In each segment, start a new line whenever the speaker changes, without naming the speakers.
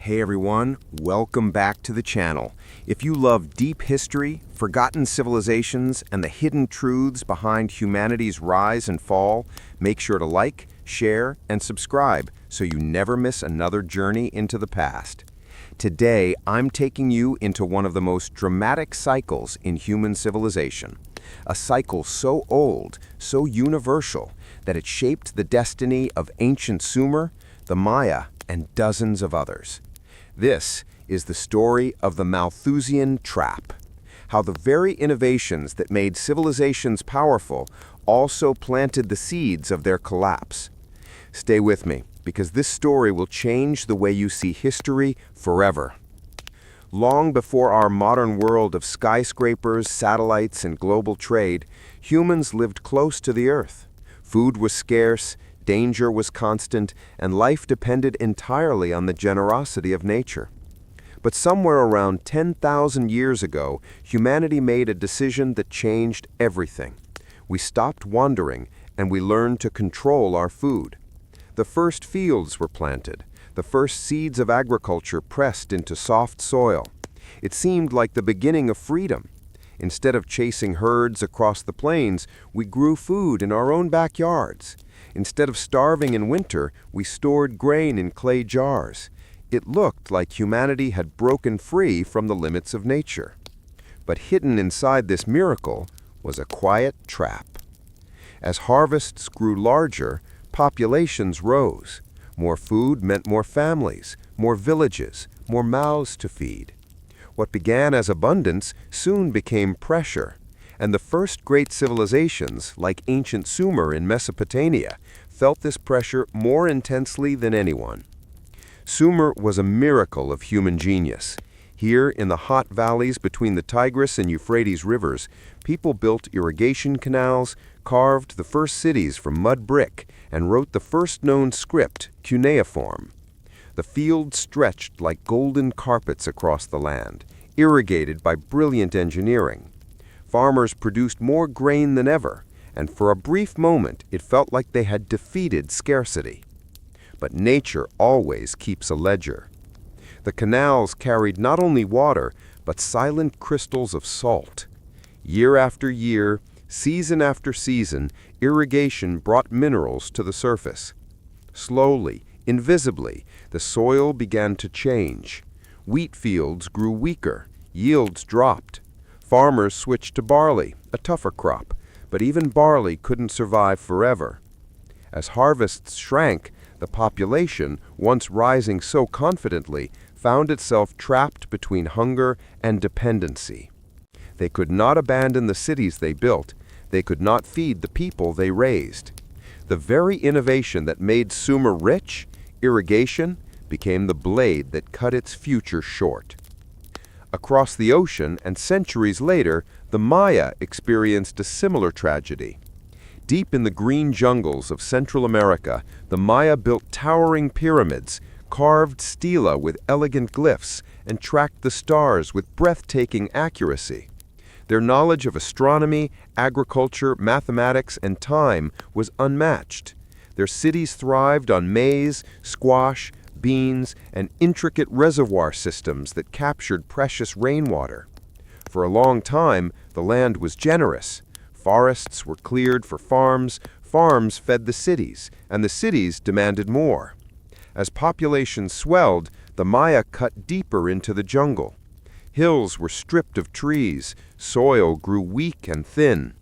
Hey everyone, welcome back to the channel. If you love deep history, forgotten civilizations, and the hidden truths behind humanity's rise and fall, make sure to like, share, and subscribe so you never miss another journey into the past. Today, I'm taking you into one of the most dramatic cycles in human civilization. A cycle so old, so universal, that it shaped the destiny of ancient Sumer, the Maya, and dozens of others. This is the story of the Malthusian trap. How the very innovations that made civilizations powerful also planted the seeds of their collapse. Stay with me, because this story will change the way you see history forever. Long before our modern world of skyscrapers, satellites, and global trade, humans lived close to the earth. Food was scarce, danger was constant, and life depended entirely on the generosity of nature. But somewhere around 10,000 years ago, humanity made a decision that changed everything. We stopped wandering, and we learned to control our food. The first fields were planted, the first seeds of agriculture pressed into soft soil. It seemed like the beginning of freedom. Instead of chasing herds across the plains, we grew food in our own backyards. Instead of starving in winter, we stored grain in clay jars. It looked like humanity had broken free from the limits of nature. But hidden inside this miracle was a quiet trap. As harvests grew larger, populations rose. More food meant more families, more villages, more mouths to feed. What began as abundance soon became pressure, and the first great civilizations, like ancient Sumer in Mesopotamia, felt this pressure more intensely than anyone. Sumer was a miracle of human genius. Here, in the hot valleys between the Tigris and Euphrates rivers, people built irrigation canals, carved the first cities from mud brick, and wrote the first known script, cuneiform. The fields stretched like golden carpets across the land, irrigated by brilliant engineering. Farmers produced more grain than ever, and for a brief moment it felt like they had defeated scarcity. But nature always keeps a ledger. The canals carried not only water, but silent crystals of salt. Year after year, season after season, irrigation brought minerals to the surface. Slowly, invisibly, the soil began to change. Wheat fields grew weaker, yields dropped. Farmers switched to barley, a tougher crop, but even barley couldn't survive forever. As harvests shrank, the population, once rising so confidently, found itself trapped between hunger and dependency. They could not abandon the cities they built. They could not feed the people they raised. The very innovation that made Sumer rich, irrigation, became the blade that cut its future short. Across the ocean, and centuries later, the Maya experienced a similar tragedy. Deep in the green jungles of Central America, the Maya built towering pyramids, carved stela with elegant glyphs, and tracked the stars with breathtaking accuracy. Their knowledge of astronomy, agriculture, mathematics, and time was unmatched. Their cities thrived on maize, squash, beans, and intricate reservoir systems that captured precious rainwater. For a long time, the land was generous. Forests were cleared for farms, farms fed the cities, and the cities demanded more. As populations swelled, the Maya cut deeper into the jungle. Hills were stripped of trees, soil grew weak and thin.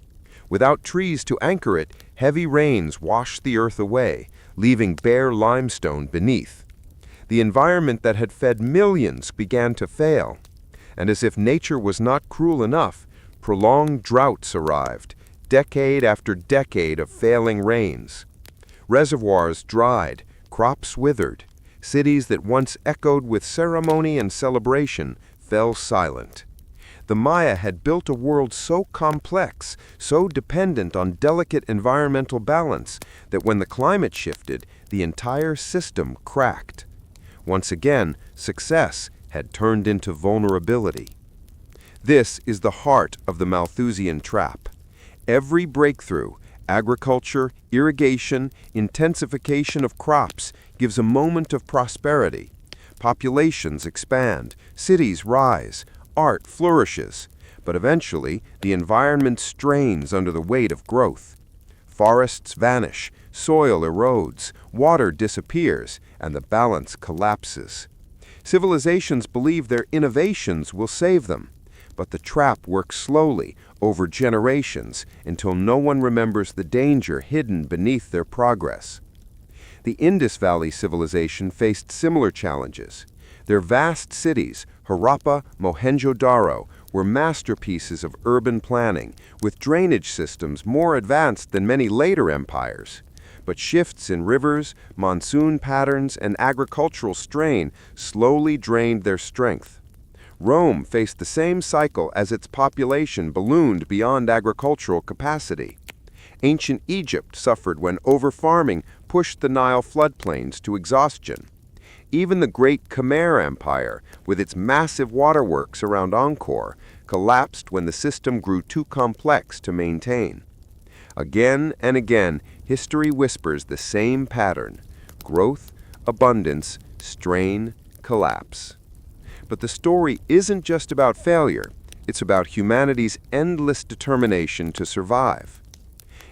Without trees to anchor it, heavy rains washed the earth away, leaving bare limestone beneath. The environment that had fed millions began to fail. And as if nature was not cruel enough, prolonged droughts arrived, decade after decade of failing rains. Reservoirs dried, crops withered. Cities that once echoed with ceremony and celebration fell silent. The Maya had built a world so complex, so dependent on delicate environmental balance, that when the climate shifted, the entire system cracked. Once again, success had turned into vulnerability. This is the heart of the Malthusian trap. Every breakthrough, agriculture, irrigation, intensification of crops, gives a moment of prosperity. Populations expand, cities rise, art flourishes, but eventually the environment strains under the weight of growth. Forests vanish, soil erodes, water disappears, and the balance collapses. Civilizations believe their innovations will save them, but the trap works slowly, over generations, until no one remembers the danger hidden beneath their progress. The Indus Valley civilization faced similar challenges. Their vast cities, Harappa, Mohenjo-daro, were masterpieces of urban planning, with drainage systems more advanced than many later empires. But shifts in rivers, monsoon patterns, and agricultural strain slowly drained their strength. Rome faced the same cycle as its population ballooned beyond agricultural capacity. Ancient Egypt suffered when overfarming pushed the Nile floodplains to exhaustion. Even the great Khmer Empire, with its massive waterworks around Angkor, collapsed when the system grew too complex to maintain. Again and again, history whispers the same pattern: growth, abundance, strain, collapse. But the story isn't just about failure, it's about humanity's endless determination to survive.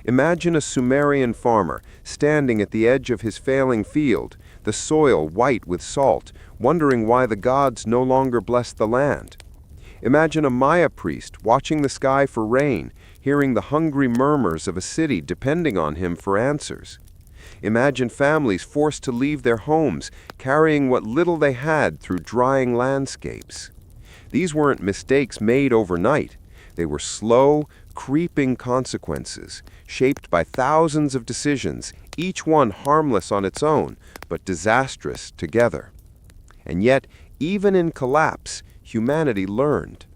Imagine a Sumerian farmer standing at the edge of his failing field, the soil white with salt, wondering why the gods no longer bless the land. Imagine a Maya priest watching the sky for rain, hearing the hungry murmurs of a city depending on him for answers. Imagine families forced to leave their homes, carrying what little they had through drying landscapes. These weren't mistakes made overnight. They were slow, creeping consequences, shaped by thousands of decisions, each one harmless on its own, but disastrous together. And yet, even in collapse, humanity learned.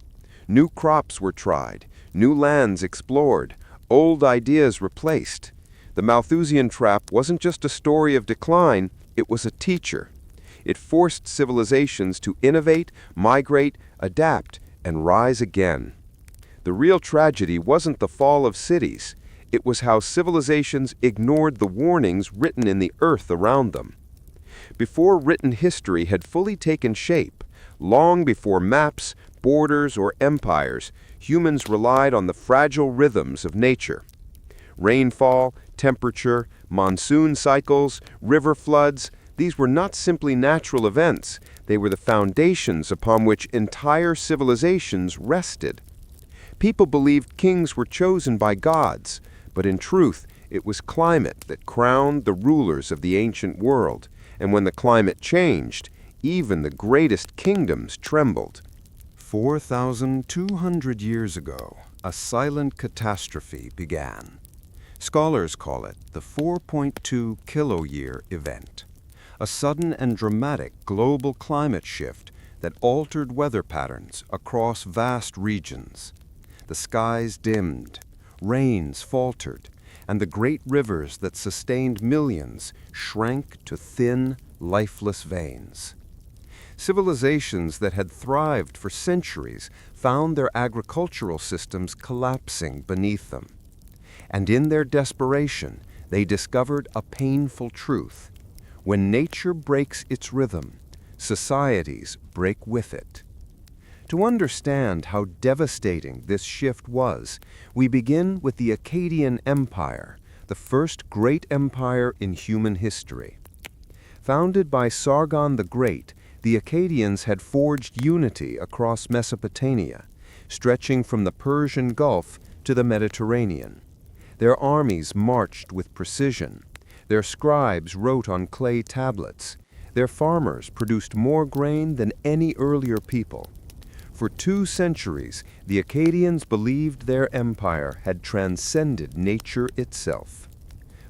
New crops were tried, new lands explored, old ideas replaced. The Malthusian trap wasn't just a story of decline, it was a teacher. It forced civilizations to innovate, migrate, adapt, and rise again. The real tragedy wasn't the fall of cities. It was how civilizations ignored the warnings written in the earth around them. Before written history had fully taken shape, long before maps, borders, or empires, humans relied on the fragile rhythms of nature. Rainfall, temperature, monsoon cycles, river floods, these were not simply natural events, they were the foundations upon which entire civilizations rested. People believed kings were chosen by gods, but in truth, it was climate that crowned the rulers of the ancient world, and when the climate changed, even the greatest kingdoms trembled. 4,200 years ago, a silent catastrophe began. Scholars call it the 4.2 kiloyear event, a sudden and dramatic global climate shift that altered weather patterns across vast regions. The skies dimmed, rains faltered, and the great rivers that sustained millions shrank to thin, lifeless veins. Civilizations that had thrived for centuries found their agricultural systems collapsing beneath them. And in their desperation, they discovered a painful truth. When nature breaks its rhythm, societies break with it. To understand how devastating this shift was, we begin with the Akkadian Empire, the first great empire in human history. Founded by Sargon the Great, the Akkadians had forged unity across Mesopotamia, stretching from the Persian Gulf to the Mediterranean. Their armies marched with precision. Their scribes wrote on clay tablets. Their farmers produced more grain than any earlier people. For 2 centuries, the Akkadians believed their empire had transcended nature itself.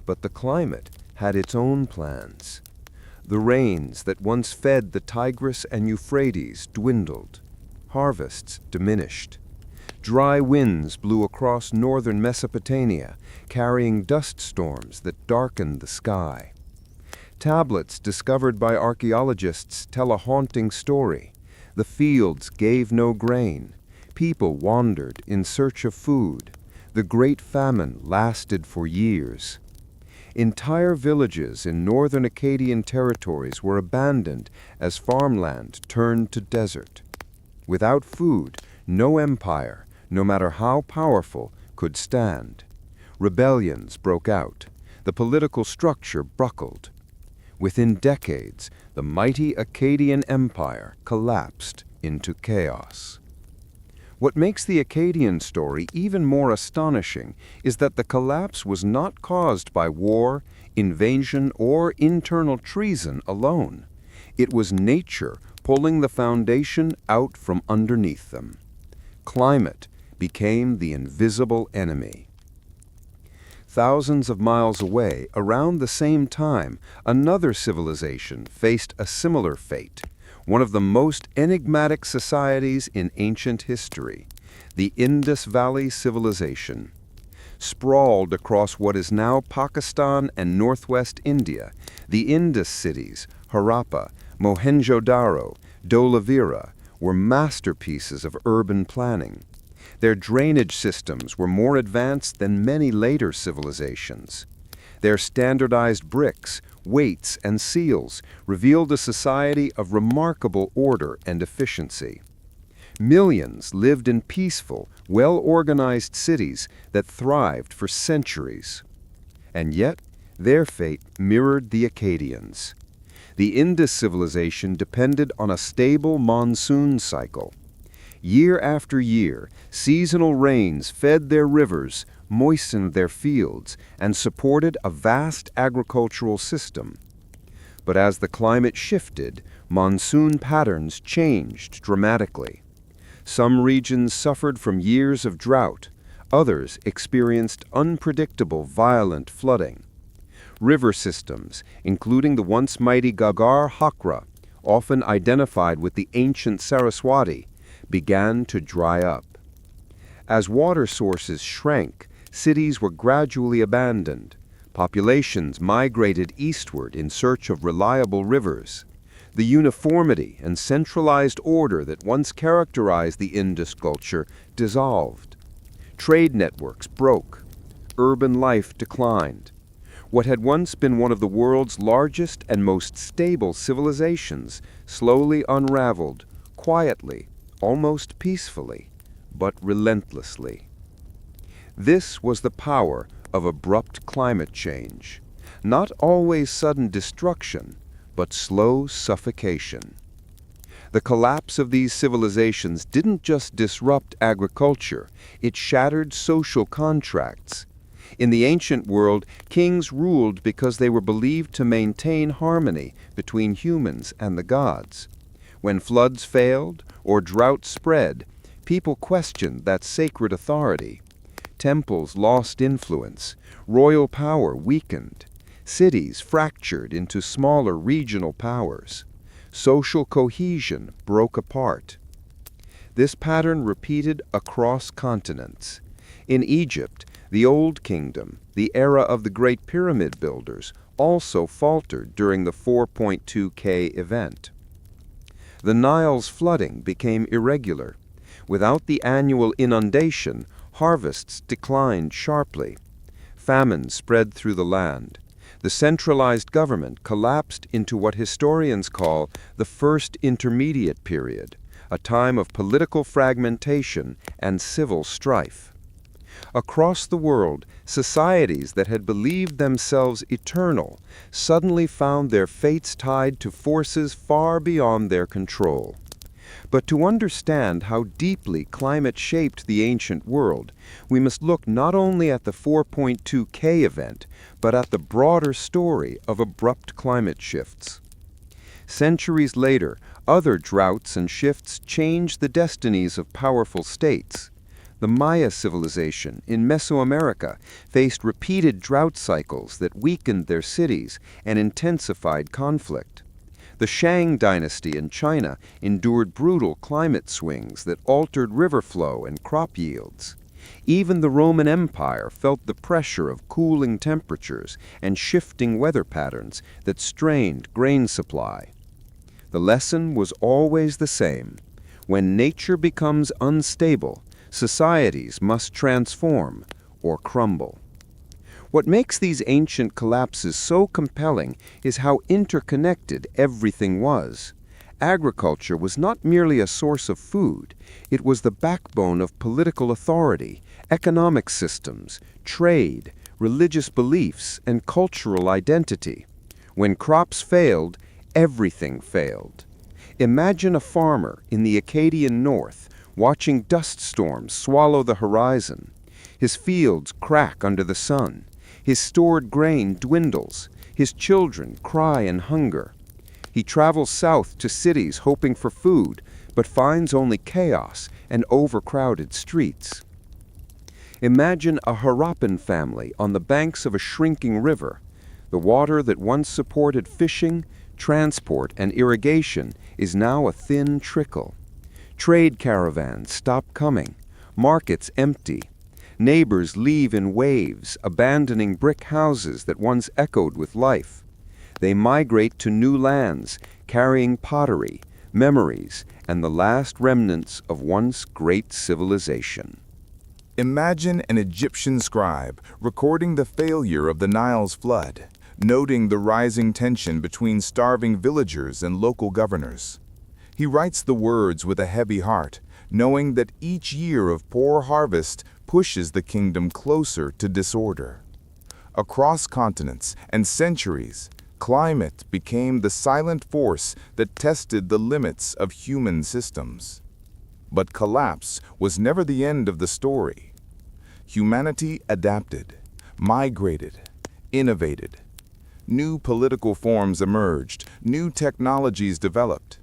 But the climate had its own plans. The rains that once fed the Tigris and Euphrates dwindled. Harvests diminished. Dry winds blew across northern Mesopotamia, carrying dust storms that darkened the sky. Tablets discovered by archaeologists tell a haunting story. The fields gave no grain. People wandered in search of food. The Great Famine lasted for years. Entire villages in northern Akkadian territories were abandoned as farmland turned to desert. Without food, no empire, no matter how powerful, could stand. Rebellions broke out. The political structure buckled. Within decades, the mighty Akkadian Empire collapsed into chaos. What makes the Akkadian story even more astonishing is that the collapse was not caused by war, invasion, or internal treason alone. It was nature pulling the foundation out from underneath them. Climate became the invisible enemy. Thousands of miles away, around the same time, another civilization faced a similar fate, one of the most enigmatic societies in ancient history, the Indus Valley Civilization. Sprawled across what is now Pakistan and northwest India, the Indus cities, Harappa, Mohenjo-Daro, Dholavira, were masterpieces of urban planning. Their drainage systems were more advanced than many later civilizations. Their standardized bricks, weights, and seals revealed a society of remarkable order and efficiency. Millions lived in peaceful, well-organized cities that thrived for centuries. And yet, their fate mirrored the Akkadians. The Indus civilization depended on a stable monsoon cycle. Year after year, seasonal rains fed their rivers, moistened their fields, and supported a vast agricultural system. But as the climate shifted, monsoon patterns changed dramatically. Some regions suffered from years of drought. Others experienced unpredictable, violent flooding. River systems, including the once mighty Ghaggar-Hakra, often identified with the ancient Saraswati, began to dry up. As water sources shrank, cities were gradually abandoned. Populations migrated eastward in search of reliable rivers. The uniformity and centralized order that once characterized the Indus culture dissolved. Trade networks broke. Urban life declined. What had once been one of the world's largest and most stable civilizations slowly unraveled, quietly, almost peacefully, but relentlessly. This was the power of abrupt climate change. Not always sudden destruction, but slow suffocation. The collapse of these civilizations didn't just disrupt agriculture, it shattered social contracts. In the ancient world, kings ruled because they were believed to maintain harmony between humans and the gods. When floods failed or drought spread, people questioned that sacred authority. Temples lost influence, royal power weakened, cities fractured into smaller regional powers. Social cohesion broke apart. This pattern repeated across continents. In Egypt, the Old Kingdom, the era of the Great Pyramid builders, also faltered during the 4.2K event. The Nile's flooding became irregular. Without the annual inundation, harvests declined sharply. Famine spread through the land. The centralized government collapsed into what historians call the First Intermediate Period, a time of political fragmentation and civil strife. Across the world, societies that had believed themselves eternal suddenly found their fates tied to forces far beyond their control. But to understand how deeply climate shaped the ancient world, we must look not only at the 4.2K event, but at the broader story of abrupt climate shifts. Centuries later, other droughts and shifts changed the destinies of powerful states. The Maya civilization in Mesoamerica faced repeated drought cycles that weakened their cities and intensified conflict. The Shang dynasty in China endured brutal climate swings that altered river flow and crop yields. Even the Roman Empire felt the pressure of cooling temperatures and shifting weather patterns that strained grain supply. The lesson was always the same. When nature becomes unstable, societies must transform or crumble. What makes these ancient collapses so compelling is how interconnected everything was. Agriculture was not merely a source of food, it was the backbone of political authority, economic systems, trade, religious beliefs, and cultural identity. When crops failed, everything failed. Imagine a farmer in the Acadian North watching dust storms swallow the horizon. His fields crack under the sun. His stored grain dwindles. His children cry in hunger. He travels south to cities hoping for food, but finds only chaos and overcrowded streets. Imagine a Harappan family on the banks of a shrinking river. The water that once supported fishing, transport, and irrigation is now a thin trickle. Trade caravans stop coming, markets empty. Neighbors leave in waves, abandoning brick houses that once echoed with life. They migrate to new lands, carrying pottery, memories, and the last remnants of once great civilization.
Imagine an Egyptian scribe recording the failure of the Nile's flood, noting the rising tension between starving villagers and local governors. He writes the words with a heavy heart, knowing that each year of poor harvest pushes the kingdom closer to disorder. Across continents and centuries, climate became the silent force that tested the limits of human systems. But collapse was never the end of the story. Humanity adapted, migrated, innovated. New political forms emerged, new technologies developed.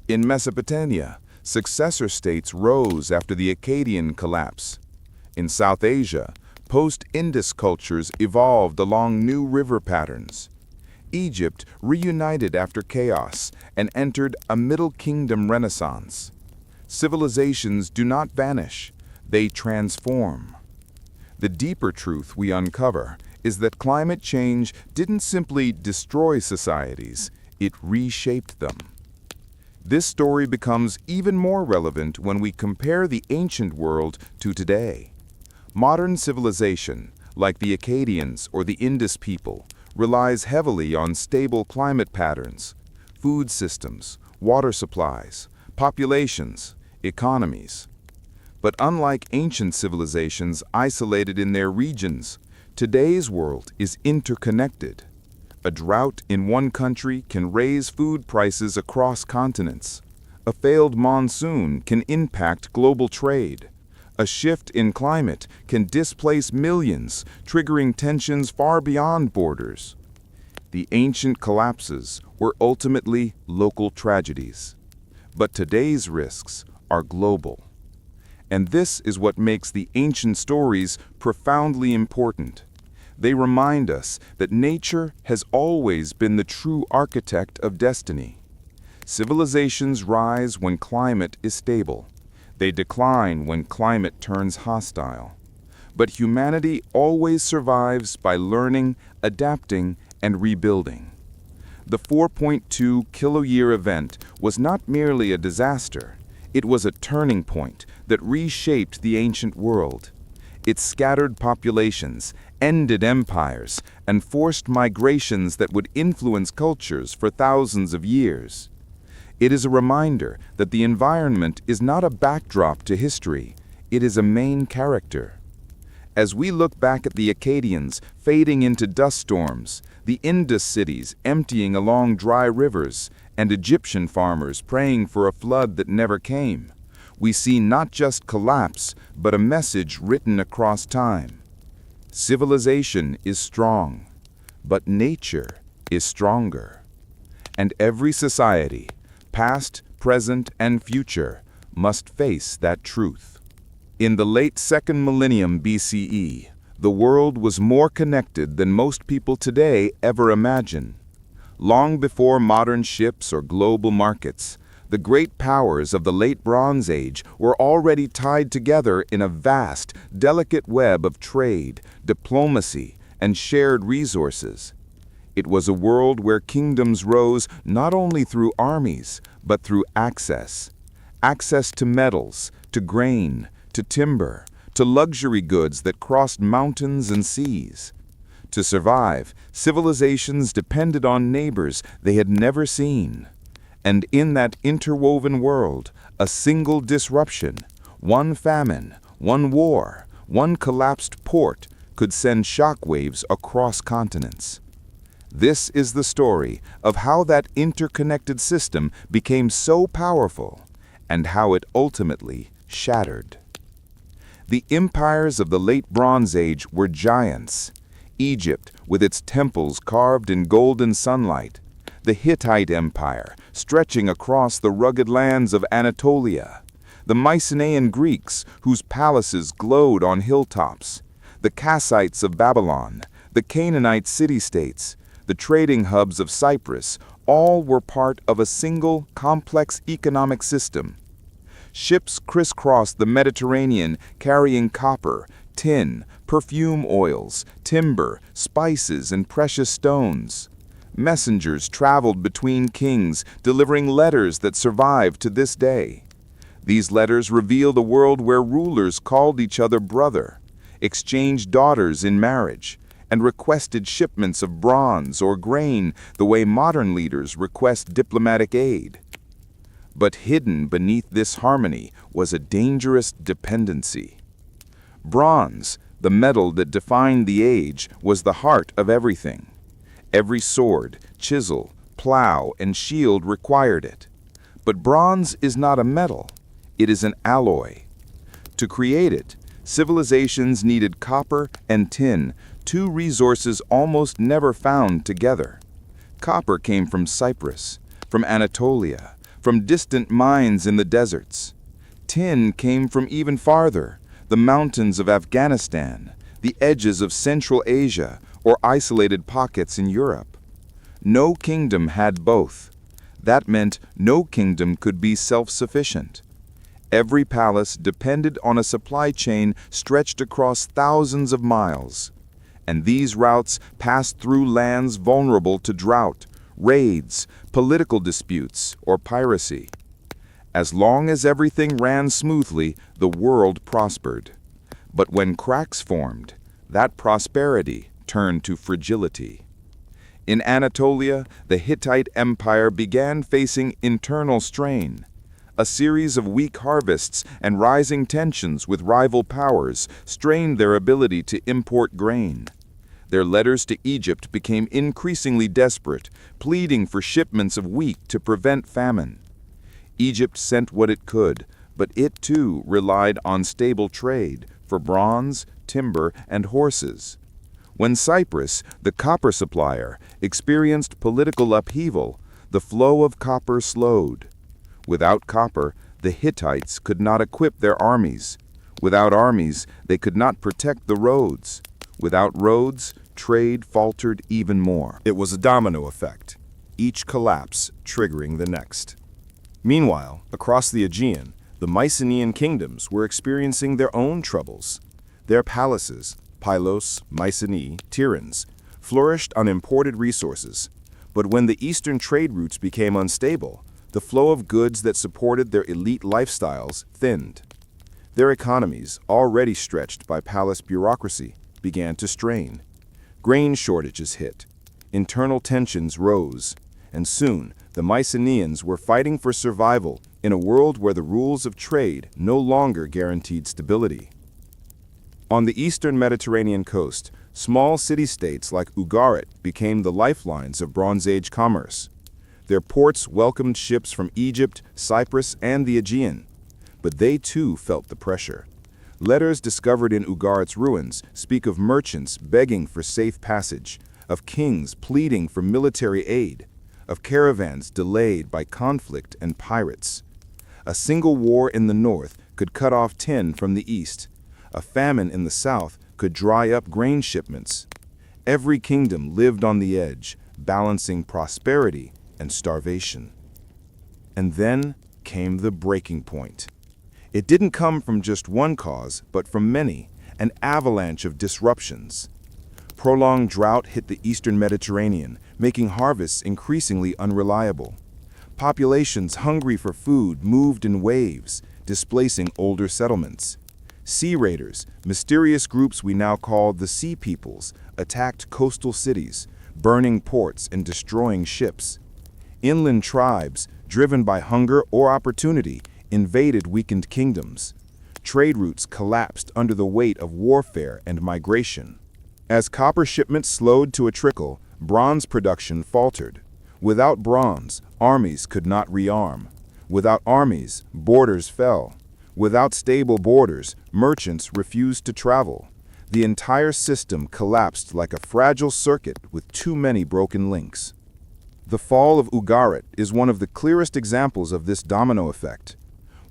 In Mesopotamia, successor states rose after the Akkadian collapse. In South Asia, post-Indus cultures evolved along new river patterns. Egypt reunited after chaos and entered a Middle Kingdom renaissance. Civilizations do not vanish, they transform. The deeper truth we uncover is that climate change didn't simply destroy societies, it reshaped them. This story becomes even more relevant when we compare the ancient world to today. Modern civilization, like the Akkadians or the Indus people, relies heavily on stable climate patterns, food systems, water supplies, populations, economies. But unlike ancient civilizations isolated in their regions, today's world is interconnected. A drought in one country can raise food prices across continents. A failed monsoon can impact global trade. A shift in climate can displace millions, triggering tensions far beyond borders. The ancient collapses were ultimately local tragedies. But today's risks are global. And this is what makes the ancient stories profoundly important. They remind us that nature has always been the true architect of destiny. Civilizations rise when climate is stable. They decline when climate turns hostile. But humanity always survives by learning, adapting, and rebuilding. The 4.2 kiloyear event was not merely a disaster. It was a turning point that reshaped the ancient world. It scattered populations, ended empires, and forced migrations that would influence cultures for thousands of years. It is a reminder that the environment is not a backdrop to history, it is a main character. As we look back at the Akkadians fading into dust storms, the Indus cities emptying along dry rivers, and Egyptian farmers praying for a flood that never came, we see not just collapse, but a message written across time. Civilization is strong, but nature is stronger. And every society, past, present, and future, must face that truth. In the late 2nd millennium BCE, the world was more connected than most people today ever imagine. Long before modern ships or global markets, the great powers of the late Bronze Age were already tied together in a vast, delicate web of trade, diplomacy, and shared resources. It was a world where kingdoms rose not only through armies, but through access. Access to metals, to grain, to timber, to luxury goods that crossed mountains and seas. To survive, civilizations depended on neighbors they had never seen. And in that interwoven world, a single disruption, one famine, one war, one collapsed port could send shockwaves across continents. This is the story of how that interconnected system became so powerful and how it ultimately shattered. The empires of the Late Bronze Age were giants. Egypt, with its temples carved in golden sunlight, the Hittite Empire, stretching across the rugged lands of Anatolia, the Mycenaean Greeks, whose palaces glowed on hilltops, the Kassites of Babylon, the Canaanite city-states, the trading hubs of Cyprus, all were part of a single, complex economic system. Ships crisscrossed the Mediterranean carrying copper, tin, perfume oils, timber, spices, and precious stones. Messengers traveled between kings, delivering letters that survive to this day. These letters revealed a world where rulers called each other brother, exchanged daughters in marriage, and requested shipments of bronze or grain the way modern leaders request diplomatic aid. But hidden beneath this harmony was a dangerous dependency. Bronze, the metal that defined the age, was the heart of everything. Every sword, chisel, plow, and shield required it. But bronze is not a metal, it is an alloy. To create it, civilizations needed copper and tin, two resources almost never found together. Copper came from Cyprus, from Anatolia, from distant mines in the deserts. Tin came from even farther, the mountains of Afghanistan, the edges of Central Asia, or isolated pockets in Europe. No kingdom had both. That meant no kingdom could be self-sufficient. Every palace depended on a supply chain stretched across thousands of miles. And these routes passed through lands vulnerable to drought, raids, political disputes, or piracy. As long as everything ran smoothly, the world prospered. But when cracks formed, that prosperity turned to fragility. In Anatolia, the Hittite Empire began facing internal strain. A series of weak harvests and rising tensions with rival powers strained their ability to import grain. Their letters to Egypt became increasingly desperate, pleading for shipments of wheat to prevent famine. Egypt sent what it could, but it too relied on stable trade for bronze, timber, and horses. When Cyprus, the copper supplier, experienced political upheaval, the flow of copper slowed. Without copper, the Hittites could not equip their armies. Without armies, they could not protect the roads. Without roads, trade faltered even more.
It was a domino effect, each collapse triggering the next. Meanwhile, across the Aegean, the Mycenaean kingdoms were experiencing their own troubles. Their palaces, Pylos, Mycenae, Tiryns, flourished on imported resources. But when the eastern trade routes became unstable, the flow of goods that supported their elite lifestyles thinned. Their economies, already stretched by palace bureaucracy, began to strain. Grain shortages hit. Internal tensions rose. And soon, the Mycenaeans were fighting for survival in a world where the rules of trade no longer guaranteed stability. On the eastern Mediterranean coast, small city-states like Ugarit became the lifelines of Bronze Age commerce. Their ports welcomed ships from Egypt, Cyprus, and the Aegean. But they too felt the pressure. Letters discovered in Ugarit's ruins speak of merchants begging for safe passage, of kings pleading for military aid, of caravans delayed by conflict and pirates. A single war in the north could cut off tin from the east. A famine in the south could dry up grain shipments. Every kingdom lived on the edge, balancing prosperity and starvation. And then came the breaking point. It didn't come from just one cause, but from many, an avalanche of disruptions. Prolonged drought hit the eastern Mediterranean, making harvests increasingly unreliable. Populations hungry for food moved in waves, displacing older settlements. Sea raiders, mysterious groups we now call the Sea Peoples, attacked coastal cities, burning ports and destroying ships. Inland tribes, driven by hunger or opportunity, invaded weakened kingdoms. Trade routes collapsed under the weight of warfare and migration. As copper shipments slowed to a trickle, bronze production faltered. Without bronze, armies could not rearm. Without armies, borders fell. Without stable borders, merchants refused to travel. The entire system collapsed like a fragile circuit with too many broken links. The fall of Ugarit is one of the clearest examples of this domino effect.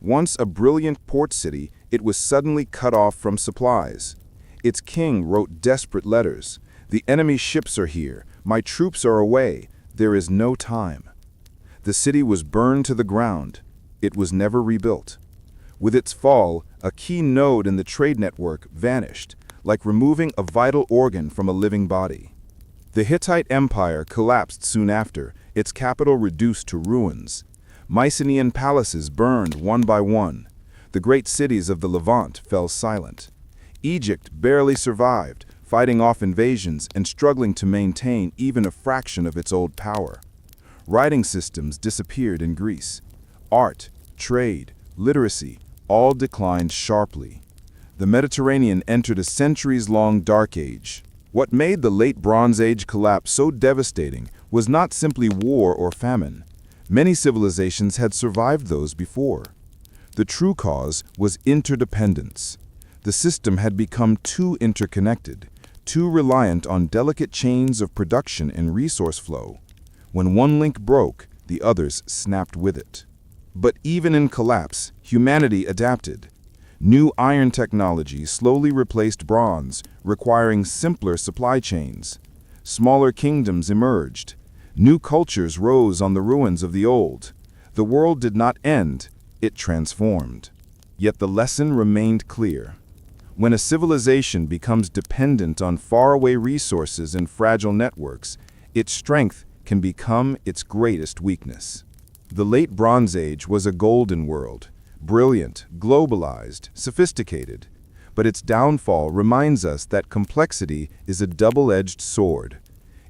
Once a brilliant port city, it was suddenly cut off from supplies. Its king wrote desperate letters. "The enemy's ships are here. My troops are away. There is no time." The city was burned to the ground. It was never rebuilt. With its fall, a key node in the trade network vanished, like removing a vital organ from a living body. The Hittite Empire collapsed soon after, its capital reduced to ruins. Mycenaean palaces burned one by one. The great cities of the Levant fell silent. Egypt barely survived, fighting off invasions and struggling to maintain even a fraction of its old power. Writing systems disappeared in Greece. Art, trade, literacy, all declined sharply. The Mediterranean entered a centuries-long dark age. What made the late Bronze Age collapse so devastating was not simply war or famine. Many civilizations had survived those before. The true cause was interdependence. The system had become too interconnected, too reliant on delicate chains of production and resource flow. When one link broke, the others snapped with it. But even in collapse, humanity adapted. New iron technology slowly replaced bronze, requiring simpler supply chains. Smaller kingdoms emerged. New cultures rose on the ruins of the old. The world did not end, it transformed. Yet the lesson remained clear. When a civilization becomes dependent on faraway resources and fragile networks, its strength can become its greatest weakness. The late Bronze Age was a golden world, brilliant, globalized, sophisticated. But its downfall reminds us that complexity is a double-edged sword.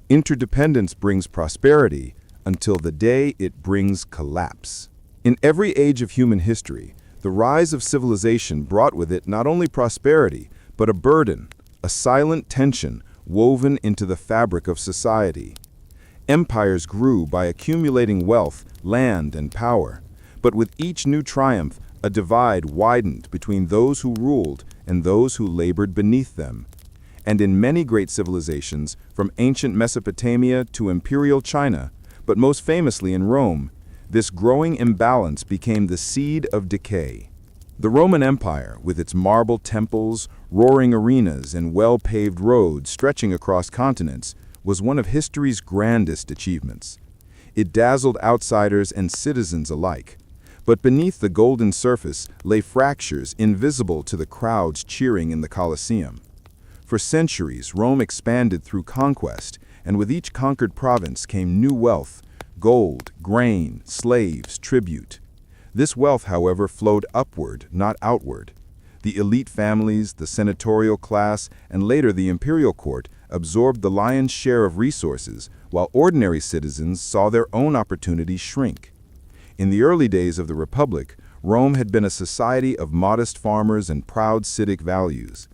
Interdependence brings prosperity until the day it brings collapse. In every age of human history, the rise of civilization brought with it not only prosperity, but a burden, a silent tension woven into the fabric of society. Empires grew by accumulating wealth, land, and power. But with each new triumph, a divide widened between those who ruled and those who labored beneath them. And in many great civilizations, from ancient Mesopotamia to imperial China, but most famously in Rome, this growing imbalance became the seed of decay. The Roman Empire, with its marble temples, roaring arenas, and well-paved roads stretching across continents, was one of history's grandest achievements. It dazzled outsiders and citizens alike. But beneath the golden surface lay fractures invisible to the crowds cheering in the Colosseum. For centuries, Rome expanded through conquest, and with each conquered province came new wealth: gold, grain, slaves, tribute. This wealth, however, flowed upward, not outward. The elite families, the senatorial class, and later the imperial court absorbed the lion's share of resources, while ordinary citizens saw their own opportunities shrink. In the early days of the Republic, Rome had been a society of modest farmers and proud civic values.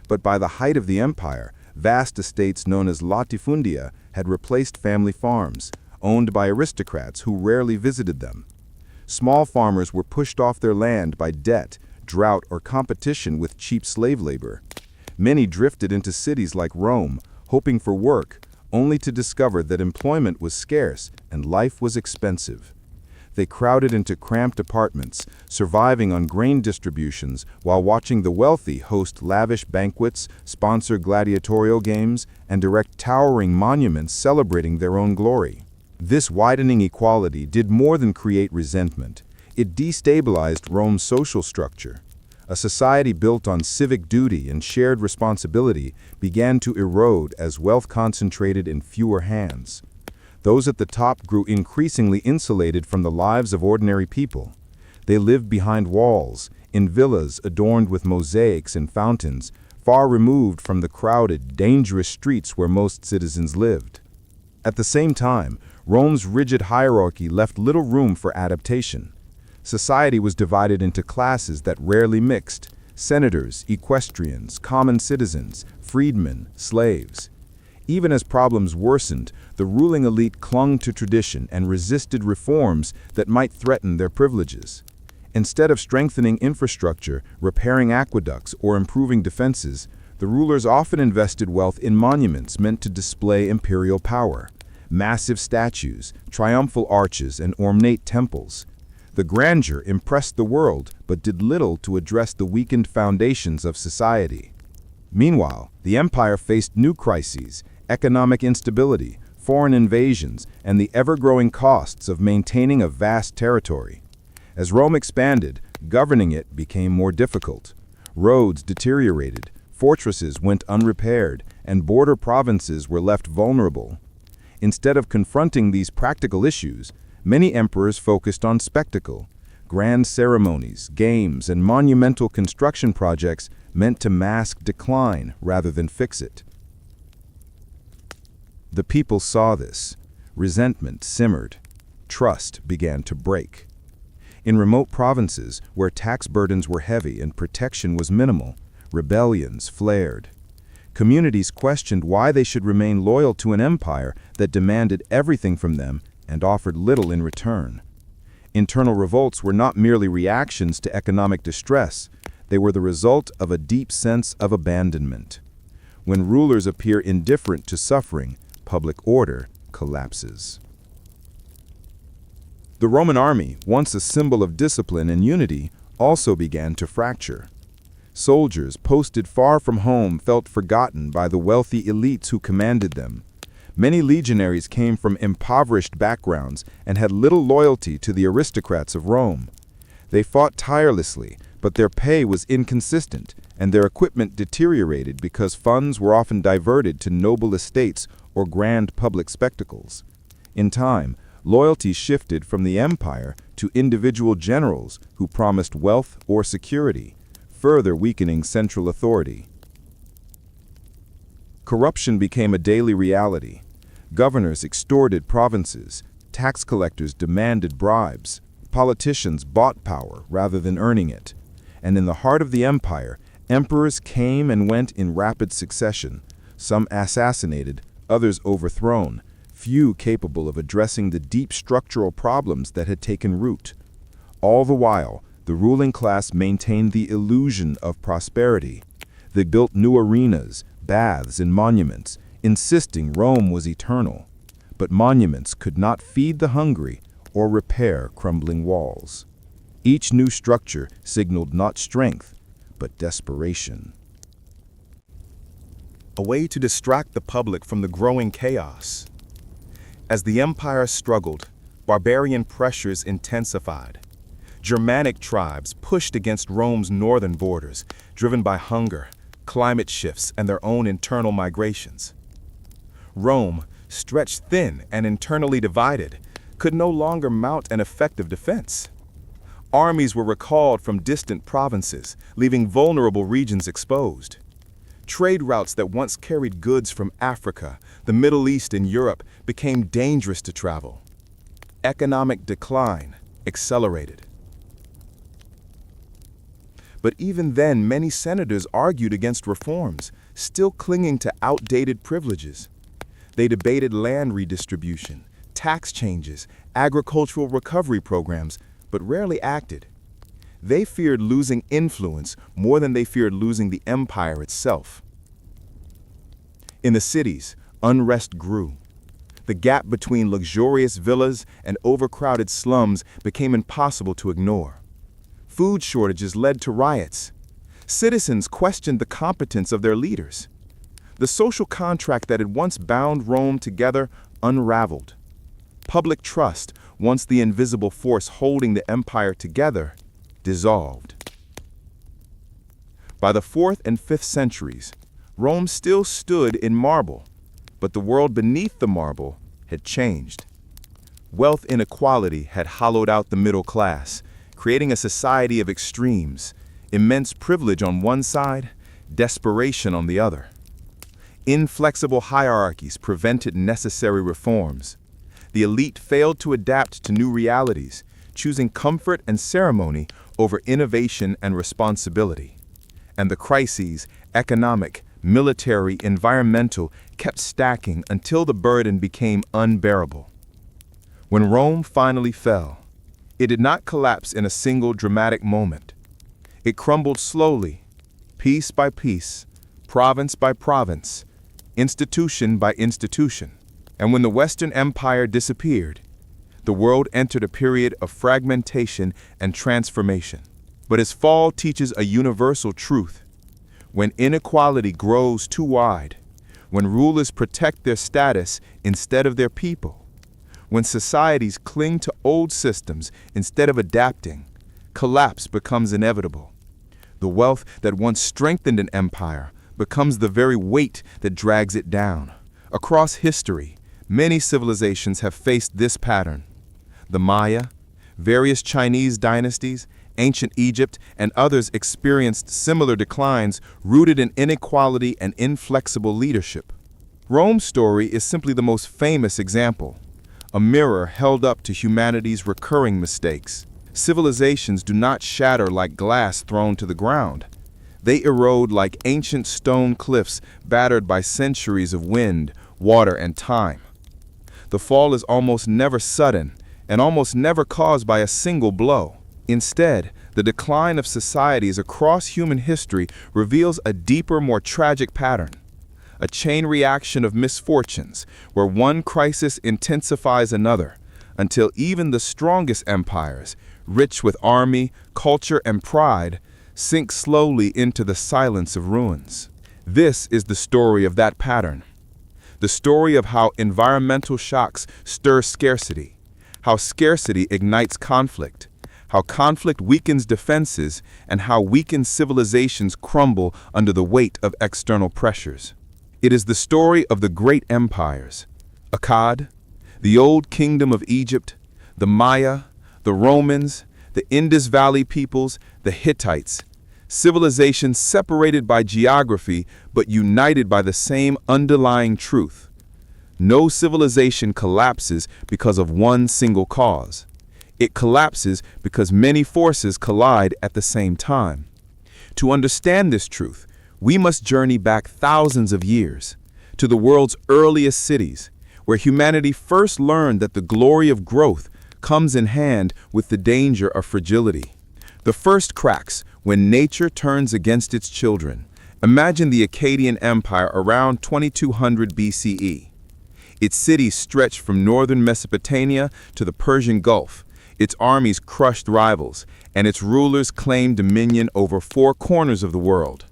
But by the height of the empire, vast estates known as latifundia had replaced family farms, owned by aristocrats who rarely visited them. Small farmers were pushed off their land by debt, drought, or competition with cheap slave labor. Many drifted into cities like Rome, hoping for work, only to discover that employment was scarce and life was expensive. They crowded into cramped apartments, surviving on grain distributions while watching the wealthy host lavish banquets, sponsor gladiatorial games, and erect towering monuments celebrating their own glory. This widening equality did more than create resentment. It destabilized Rome's social structure. A society built on civic duty and shared responsibility began to erode as wealth concentrated in fewer hands. Those at the top grew increasingly insulated from the lives of ordinary people. They lived behind walls, in villas adorned with mosaics and fountains, far removed from the crowded, dangerous streets where most citizens lived. At the same time, Rome's rigid hierarchy left little room for adaptation. Society was divided into classes that rarely mixed: senators, equestrians, common citizens, freedmen, slaves. Even as problems worsened, the ruling elite clung to tradition and resisted reforms that might threaten their privileges. Instead of strengthening infrastructure, repairing aqueducts, or improving defenses, the rulers often invested wealth in monuments meant to display imperial power. Massive statues, triumphal arches, and ornate temples. The grandeur impressed the world but did little to address the weakened foundations of society. Meanwhile, the empire faced new crises: economic instability, foreign invasions, and the ever-growing costs of maintaining a vast territory. As Rome expanded, governing it became more difficult. Roads deteriorated, fortresses went unrepaired, and border provinces were left vulnerable. Instead of confronting these practical issues, many emperors focused on spectacle. Grand ceremonies, games, and monumental construction projects meant to mask decline rather than fix it. The people saw this. Resentment simmered. Trust began to break. In remote provinces, where tax burdens were heavy and protection was minimal, rebellions flared. Communities questioned why they should remain loyal to an empire that demanded everything from them and offered little in return. Internal revolts were not merely reactions to economic distress, they were the result of a deep sense of abandonment. When rulers appear indifferent to suffering, public order collapses. The Roman army, once a symbol of discipline and unity, also began to fracture. Soldiers posted far from home felt forgotten by the wealthy elites who commanded them. Many legionaries came from impoverished backgrounds and had little loyalty to the aristocrats of Rome. They fought tirelessly, but their pay was inconsistent, and their equipment deteriorated because funds were often diverted to noble estates or grand public spectacles. In time, loyalty shifted from the empire to individual generals who promised wealth or security, further weakening central authority. Corruption became a daily reality. Governors extorted provinces, tax collectors demanded bribes, politicians bought power rather than earning it. And in the heart of the empire, emperors came and went in rapid succession, some assassinated, others overthrown, few capable of addressing the deep structural problems that had taken root. All the while, the ruling class maintained the illusion of prosperity. They built new arenas, baths, and monuments, insisting Rome was eternal. But monuments could not feed the hungry or repair crumbling walls. Each new structure signaled not strength, but desperation.
A way to distract the public from the growing chaos. As the empire struggled, barbarian pressures intensified. Germanic tribes pushed against Rome's northern borders, driven by hunger, climate shifts, and their own internal migrations. Rome, stretched thin and internally divided, could no longer mount an effective defense. Armies were recalled from distant provinces, leaving vulnerable regions exposed. Trade routes that once carried goods from Africa, the Middle East, and Europe became dangerous to travel. Economic decline accelerated. But even then, many senators argued against reforms, still clinging to outdated privileges. They debated land redistribution, tax changes, agricultural recovery programs, but rarely acted. They feared losing influence more than they feared losing the empire itself. In the cities, unrest grew. The gap between luxurious villas and overcrowded slums became impossible to ignore. Food shortages led to riots. Citizens questioned the competence of their leaders. The social contract that had once bound Rome together unraveled. Public trust, once the invisible force holding the empire together, dissolved. By the 4th and 5th centuries, Rome still stood in marble, but the world beneath the marble had changed. Wealth inequality had hollowed out the middle class, creating a society of extremes: immense privilege on one side, desperation on the other. Inflexible hierarchies prevented necessary reforms. The elite failed to adapt to new realities, choosing comfort and ceremony over innovation and responsibility. And the crises, economic, military, environmental, kept stacking until the burden became unbearable. When Rome finally fell, it did not collapse in a single dramatic moment. It crumbled slowly, piece by piece, province by province, institution by institution. And when the Western Empire disappeared, the world entered a period of fragmentation and transformation. But its fall teaches a universal truth. When inequality grows too wide, when rulers protect their status instead of their people, when societies cling to old systems instead of adapting, collapse becomes inevitable. The wealth that once strengthened an empire becomes the very weight that drags it down. Across history, many civilizations have faced this pattern. The Maya, various Chinese dynasties, ancient Egypt, and others experienced similar declines rooted in inequality and inflexible leadership. Rome's story is simply the most famous example, a mirror held up to humanity's recurring mistakes. Civilizations do not shatter like glass thrown to the ground. They erode like ancient stone cliffs battered by centuries of wind, water, and time. The fall is almost never sudden and almost never caused by a single blow. Instead, the decline of societies across human history reveals a deeper, more tragic pattern. A chain reaction of misfortunes, where one crisis intensifies another, until even the strongest empires, rich with army, culture, and pride, sink slowly into the silence of ruins. This is the story of that pattern. The story of how environmental shocks stir scarcity, how scarcity ignites conflict, how conflict weakens defenses, and how weakened civilizations crumble under the weight of external pressures. It is the story of the great empires, Akkad, the Old Kingdom of Egypt, the Maya, the Romans, the Indus Valley peoples, the Hittites, civilizations separated by geography but united by the same underlying truth. No civilization collapses because of one single cause. It collapses because many forces collide at the same time. To understand this truth, we must journey back thousands of years to the world's earliest cities, where humanity first learned that the glory of growth comes in hand with the danger of fragility. The first cracks when nature turns against its children. Imagine the Akkadian Empire around 2200 BCE. Its cities stretched from northern Mesopotamia to the Persian Gulf. Its armies crushed rivals, and its rulers claimed dominion over 4 corners of the world.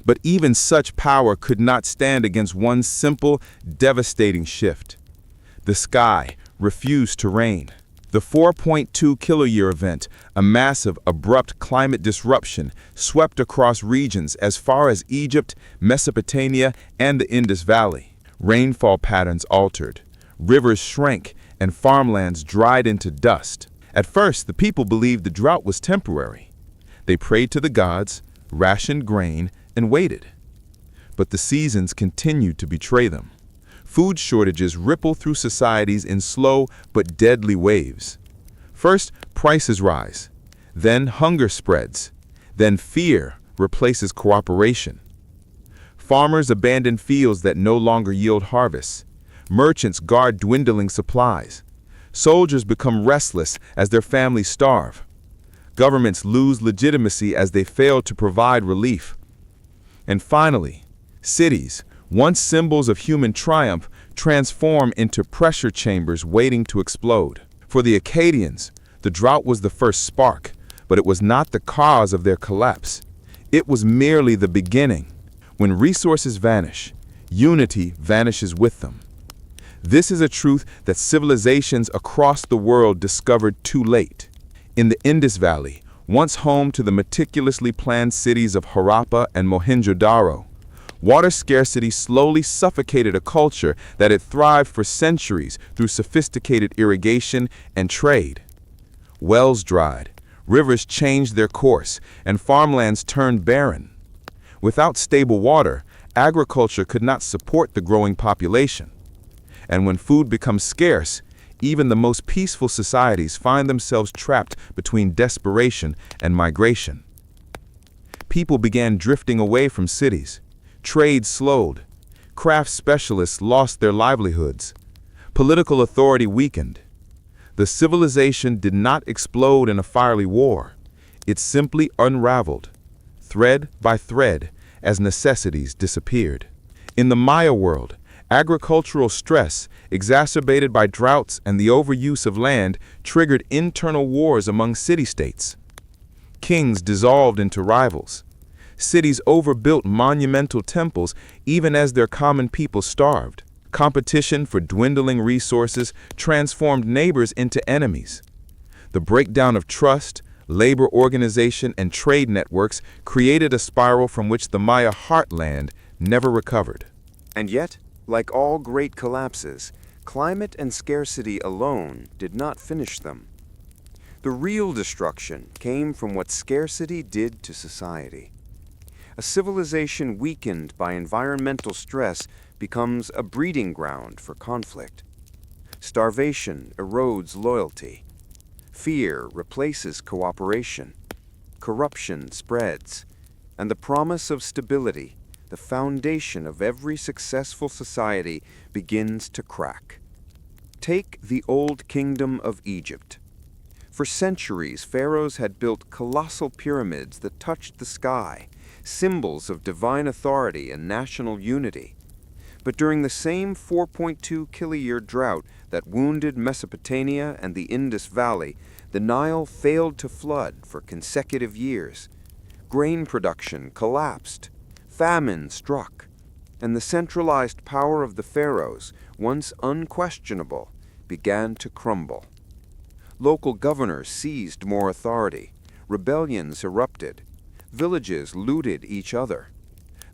But even such power could not stand against one simple, devastating shift. The sky refused to rain. The 4.2 kiloyear event, a massive, abrupt climate disruption, swept across regions as far as Egypt, Mesopotamia, and the Indus Valley. Rainfall patterns altered, rivers shrank, and farmlands dried into dust. At first, the people believed the drought was temporary. They prayed to the gods, rationed grain, and waited. But the seasons continued to betray them. Food shortages ripple through societies in slow but deadly waves. First, prices rise. Then hunger spreads. Then fear replaces cooperation. Farmers abandon fields that no longer yield harvests. Merchants guard dwindling supplies. Soldiers become restless as their families starve. Governments lose legitimacy as they fail to provide relief. And finally, cities, once symbols of human triumph, transform into pressure chambers waiting to explode. For the Akkadians, the drought was the first spark, but it was not the cause of their collapse. It was merely the beginning. When resources vanish, unity vanishes with them. This is a truth that civilizations across the world discovered too late. In the Indus Valley, once home to the meticulously planned cities of Harappa and Mohenjo-daro, water scarcity slowly suffocated a culture that had thrived for centuries through sophisticated irrigation and trade. Wells dried, rivers changed their course, and farmlands turned barren. Without stable water, agriculture could not support the growing population. And when food becomes scarce, even the most peaceful societies find themselves trapped between desperation and migration. People began drifting away from cities. Trade slowed. Craft specialists lost their livelihoods. Political authority weakened. The civilization did not explode in a fiery war. It simply unraveled, thread by thread, as necessities disappeared. In the Maya world, agricultural stress, exacerbated by droughts and the overuse of land, triggered internal wars among city-states. Kings dissolved into rivals. Cities overbuilt monumental temples even as their common people starved. Competition for dwindling resources transformed neighbors into enemies. The breakdown of trust, labor organization, and trade networks created a spiral from which the Maya heartland never recovered.
And yet, like all great collapses, climate and scarcity alone did not finish them. The real destruction came from what scarcity did to society. A civilization weakened by environmental stress becomes a breeding ground for conflict. Starvation erodes loyalty. Fear replaces cooperation. Corruption spreads. And the promise of stability, the foundation of every successful society, begins to crack. Take the Old Kingdom of Egypt. For centuries, pharaohs had built colossal pyramids that touched the sky, symbols of divine authority and national unity. But during the same 4.2 kiloyear drought that wounded Mesopotamia and the Indus Valley, the Nile failed to flood for consecutive years. Grain production collapsed, famine struck, and the centralized power of the pharaohs, once unquestionable, began to crumble. Local governors seized more authority, rebellions erupted, villages looted each other.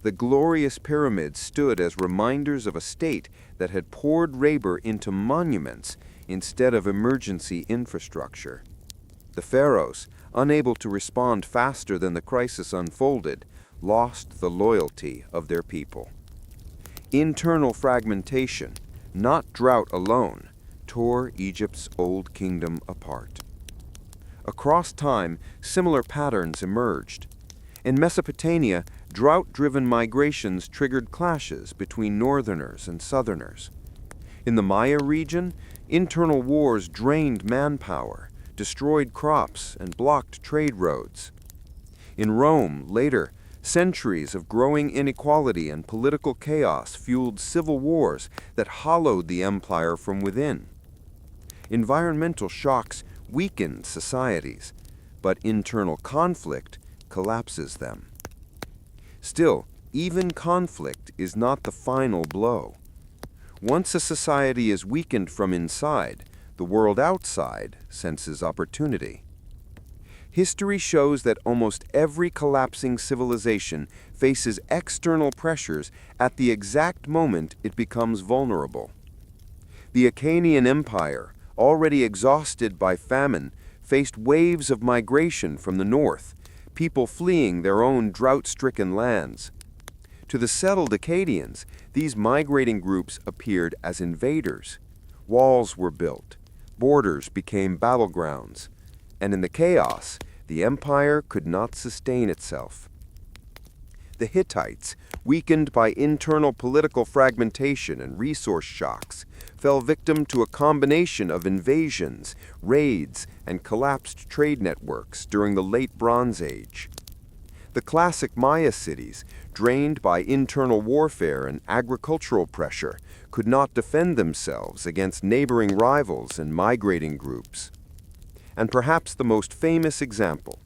The glorious pyramids stood as reminders of a state that had poured labor into monuments instead of emergency infrastructure. The pharaohs, unable to respond faster than the crisis unfolded, lost the loyalty of their people. Internal fragmentation, not drought alone, tore Egypt's old kingdom apart. Across time, similar patterns emerged. In Mesopotamia, drought-driven migrations triggered clashes between northerners and southerners. In the Maya region, internal wars drained manpower, destroyed crops, and blocked trade roads. In Rome, later, centuries of growing inequality and political chaos fueled civil wars that hollowed the empire from within. Environmental shocks weakened societies, but internal conflict collapses them. Still, even conflict is not the final blow. Once a society is weakened from inside, the world outside senses opportunity. History shows that almost every collapsing civilization faces external pressures at the exact moment it becomes vulnerable. The Achaemenid Empire, already exhausted by famine, faced waves of migration from the north, people fleeing their own drought-stricken lands. To the settled Akkadians, these migrating groups appeared as invaders. Walls were built, borders became battlegrounds, and in the chaos, the empire could not sustain itself. The Hittites, weakened by internal political fragmentation and resource shocks, fell victim to a combination of invasions, raids, and collapsed trade networks during the Late Bronze Age. The classic Maya cities, drained by internal warfare and agricultural pressure, could not defend themselves against neighboring rivals and migrating groups. And perhaps the most famous example,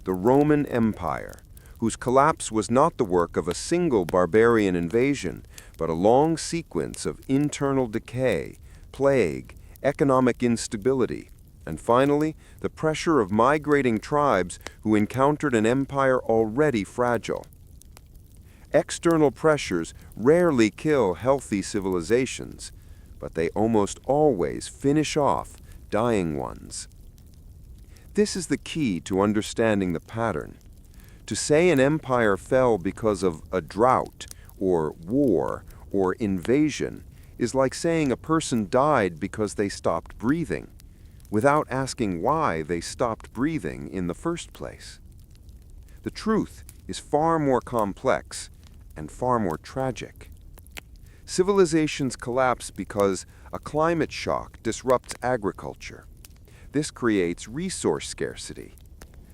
the Roman Empire, whose collapse was not the work of a single barbarian invasion, but a long sequence of internal decay, plague, economic instability, and finally, the pressure of migrating tribes who encountered an empire already fragile. External pressures rarely kill healthy civilizations, but they almost always finish off dying ones. This is the key to understanding the pattern. To say an empire fell because of a drought, or war, or invasion is like saying a person died because they stopped breathing, without asking why they stopped breathing in the first place. The truth is far more complex and far more tragic. Civilizations collapse because a climate shock disrupts agriculture. This creates resource scarcity.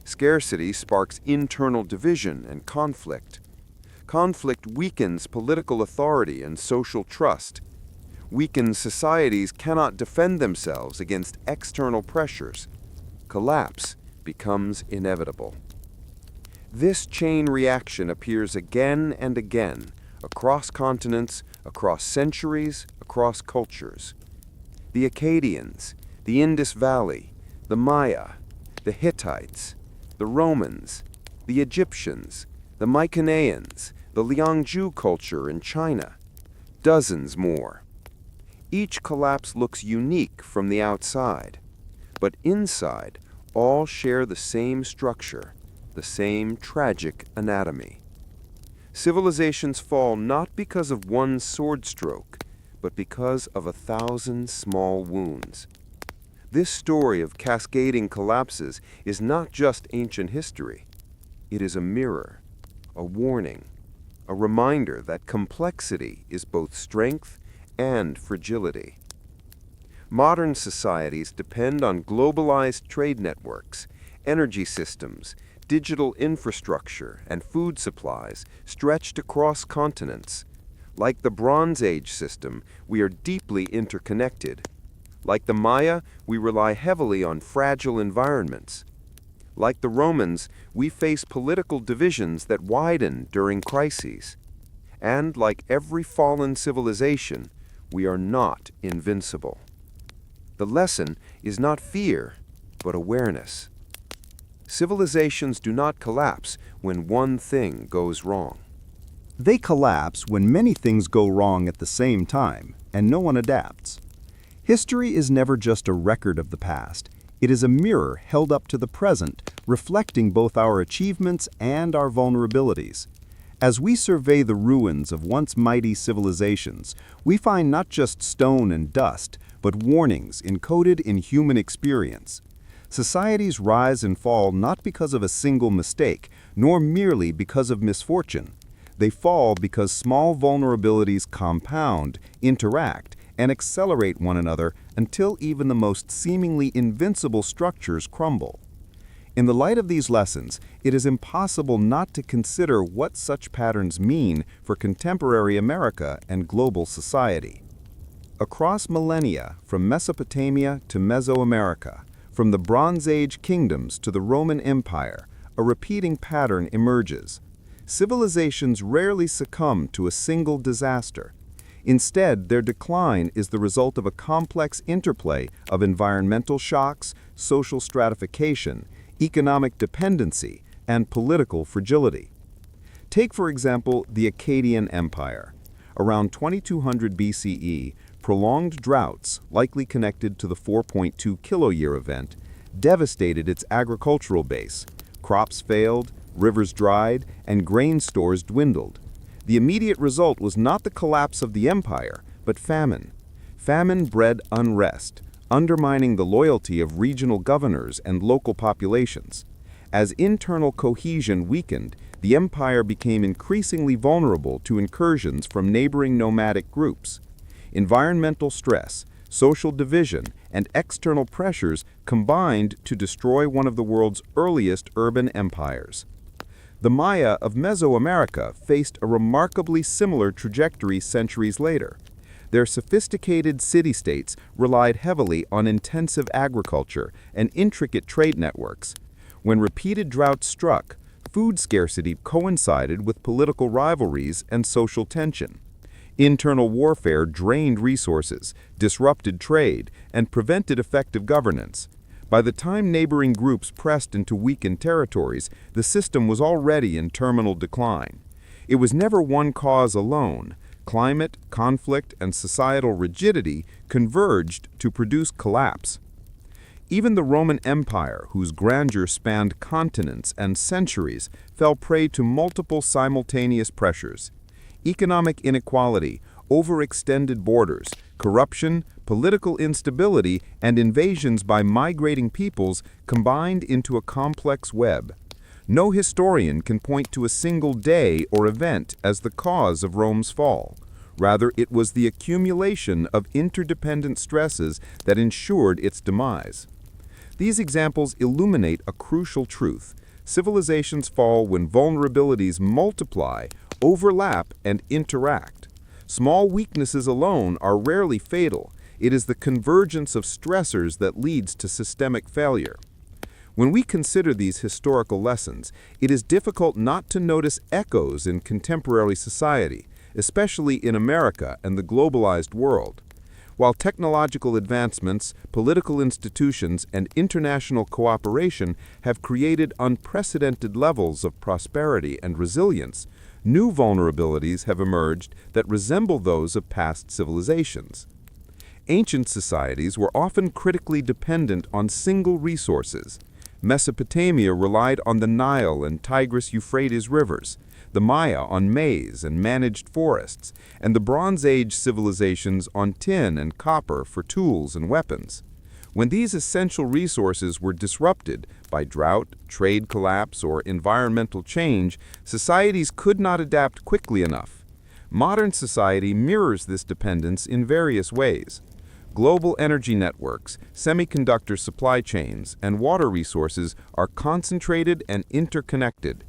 Scarcity sparks internal division and conflict. Conflict weakens political authority and social trust. Weakened societies cannot defend themselves against external pressures. Collapse becomes inevitable. This chain reaction appears again and again, across continents, across centuries, across cultures. The Akkadians, the Indus Valley, the Maya, the Hittites, the Romans, the Egyptians, the Mycenaeans, the Liangzhu culture in China, dozens more. Each collapse looks unique from the outside, but inside, all share the same structure, the same tragic anatomy. Civilizations fall not because of one sword stroke, but because of 1,000 small wounds. This story of cascading collapses is not just ancient history. It is a mirror, a warning, a reminder that complexity is both strength and fragility. Modern societies depend on globalized trade networks, energy systems, digital infrastructure, and food supplies stretched across continents. Like the Bronze Age system, we are deeply interconnected. Like the Maya, we rely heavily on fragile environments. Like the Romans, we face political divisions that widen during crises. And like every fallen civilization, we are not invincible. The lesson is not fear, but awareness. Civilizations do not collapse when one thing goes wrong.
They collapse when many things go wrong at the same time, and no one adapts. History is never just a record of the past. It is a mirror held up to the present, reflecting both our achievements and our vulnerabilities. As we survey the ruins of once mighty civilizations, we find not just stone and dust, but warnings encoded in human experience. Societies rise and fall not because of a single mistake, nor merely because of misfortune. They fall because small vulnerabilities compound, interact, and accelerate one another until even the most seemingly invincible structures crumble. In the light of these lessons, it is impossible not to consider what such patterns mean for contemporary America and global society. Across millennia, from Mesopotamia to Mesoamerica, from the Bronze Age kingdoms to the Roman Empire, a repeating pattern emerges. Civilizations rarely succumb to a single disaster. Instead, their decline is the result of a complex interplay of environmental shocks, social stratification, economic dependency, and political fragility. Take, for example, the Akkadian Empire. Around 2200 BCE, prolonged droughts, likely connected to the 4.2 kiloyear event, devastated its agricultural base. Crops failed, rivers dried, and grain stores dwindled. The immediate result was not the collapse of the empire, but famine. Famine bred unrest, undermining the loyalty of regional governors and local populations. As internal cohesion weakened, the empire became increasingly vulnerable to incursions from neighboring nomadic groups. Environmental stress, social division, and external pressures combined to destroy one of the world's earliest urban empires. The Maya of Mesoamerica faced a remarkably similar trajectory centuries later. Their sophisticated city-states relied heavily on intensive agriculture and intricate trade networks. When repeated droughts struck, food scarcity coincided with political rivalries and social tension. Internal warfare drained resources, disrupted trade, and prevented effective governance. By the time neighboring groups pressed into weakened territories, the system was already in terminal decline. It was never one cause alone. Climate, conflict, and societal rigidity converged to produce collapse.
Even the Roman Empire, whose grandeur spanned continents and centuries, fell prey to multiple simultaneous pressures. Economic inequality, overextended borders, corruption, political instability, and invasions by migrating peoples combined into a complex web. No historian can point to a single day or event as the cause of Rome's fall. Rather, it was the accumulation of interdependent stresses that ensured its demise. These examples illuminate a crucial truth. Civilizations fall when vulnerabilities multiply, overlap, and interact. Small weaknesses alone are rarely fatal. It is the convergence of stressors that leads to systemic failure. When we consider these historical lessons, it is difficult not to notice echoes in contemporary society, especially in America and the globalized world. While technological advancements, political institutions, and international cooperation have created unprecedented levels of prosperity and resilience, new vulnerabilities have emerged that resemble those of past civilizations. Ancient societies were often critically dependent on single resources. Mesopotamia relied on the Nile and Tigris-Euphrates rivers, the Maya on maize and managed forests, and the Bronze Age civilizations on tin and copper for tools and weapons. When these essential resources were disrupted by drought, trade collapse, or environmental change, societies could not adapt quickly enough. Modern society mirrors this dependence in various ways. Global energy networks, semiconductor supply chains, and water resources are concentrated and interconnected.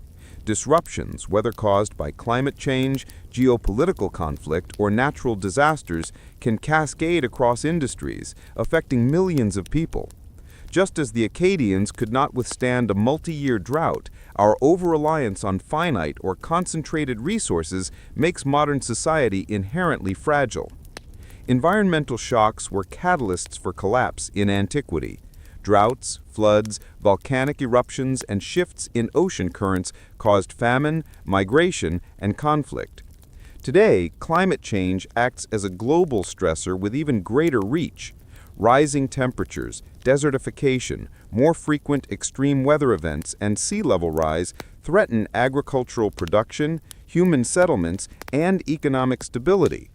Disruptions, whether caused by climate change, geopolitical conflict, or natural disasters, can cascade across industries, affecting millions of people. Just as the Akkadians could not withstand a multi-year drought, our over-reliance on finite or concentrated resources makes modern society inherently fragile. Environmental shocks were catalysts for collapse in antiquity. Droughts, floods, volcanic eruptions, and shifts in ocean currents caused famine, migration, and conflict. Today, climate change acts as a global stressor with even greater reach. Rising temperatures, desertification, more frequent extreme weather events, and sea level rise threaten agricultural production, human settlements, and economic stability.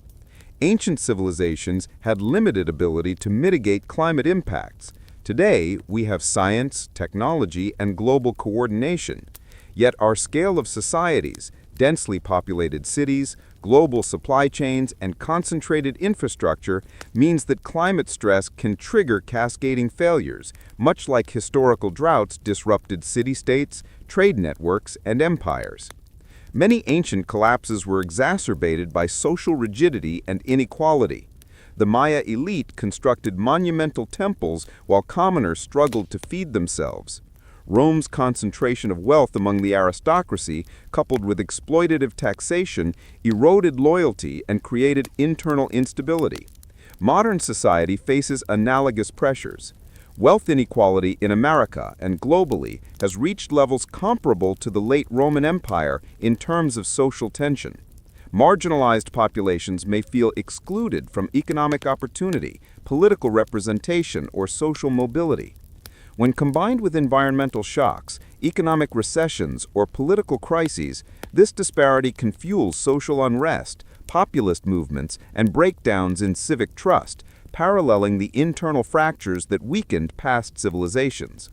Ancient civilizations had limited ability to mitigate climate impacts. Today, we have science, technology, and global coordination. Yet our scale of societies, densely populated cities, global supply chains, and concentrated infrastructure means that climate stress can trigger cascading failures, much like historical droughts disrupted city-states, trade networks, and empires. Many ancient collapses were exacerbated by social rigidity and inequality. The Maya elite constructed monumental temples while commoners struggled to feed themselves. Rome's concentration of wealth among the aristocracy, coupled with exploitative taxation, eroded loyalty and created internal instability. Modern society faces analogous pressures. Wealth inequality in America and globally has reached levels comparable to the late Roman Empire in terms of social tension. Marginalized populations may feel excluded from economic opportunity, political representation, or social mobility. When combined with environmental shocks, economic recessions, or political crises, this disparity can fuel social unrest, populist movements, and breakdowns in civic trust, paralleling the internal fractures that weakened past civilizations.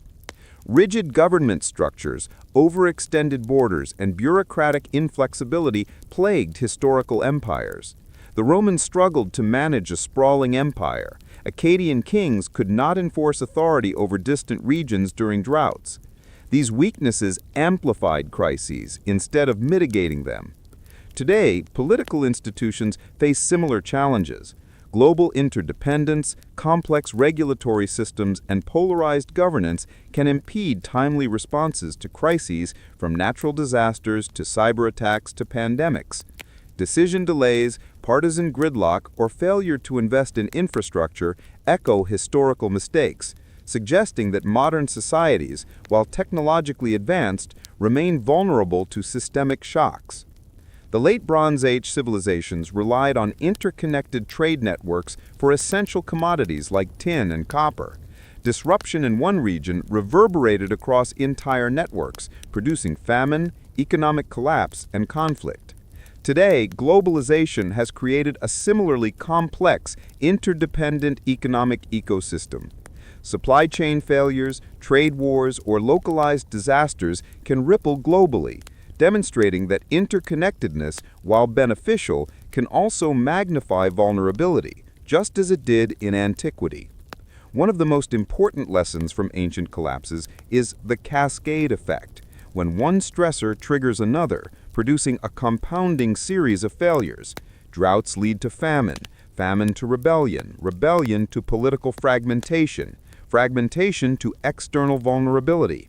Rigid government structures, overextended borders, and bureaucratic inflexibility plagued historical empires. The Romans struggled to manage a sprawling empire. Akkadian kings could not enforce authority over distant regions during droughts. These weaknesses amplified crises instead of mitigating them. Today, political institutions face similar challenges. Global interdependence, complex regulatory systems, and polarized governance can impede timely responses to crises from natural disasters to cyber attacks to pandemics. Decision delays, partisan gridlock, or failure to invest in infrastructure echo historical mistakes, suggesting that modern societies, while technologically advanced, remain vulnerable to systemic shocks. The late Bronze Age civilizations relied on interconnected trade networks for essential commodities like tin and copper. Disruption in one region reverberated across entire networks, producing famine, economic collapse, and conflict. Today, globalization has created a similarly complex, interdependent economic ecosystem. Supply chain failures, trade wars, or localized disasters can ripple globally, demonstrating that interconnectedness, while beneficial, can also magnify vulnerability, just as it did in antiquity. One of the most important lessons from ancient collapses is the cascade effect, when one stressor triggers another, producing a compounding series of failures. Droughts lead to famine, famine to rebellion, rebellion to political fragmentation, fragmentation to external vulnerability.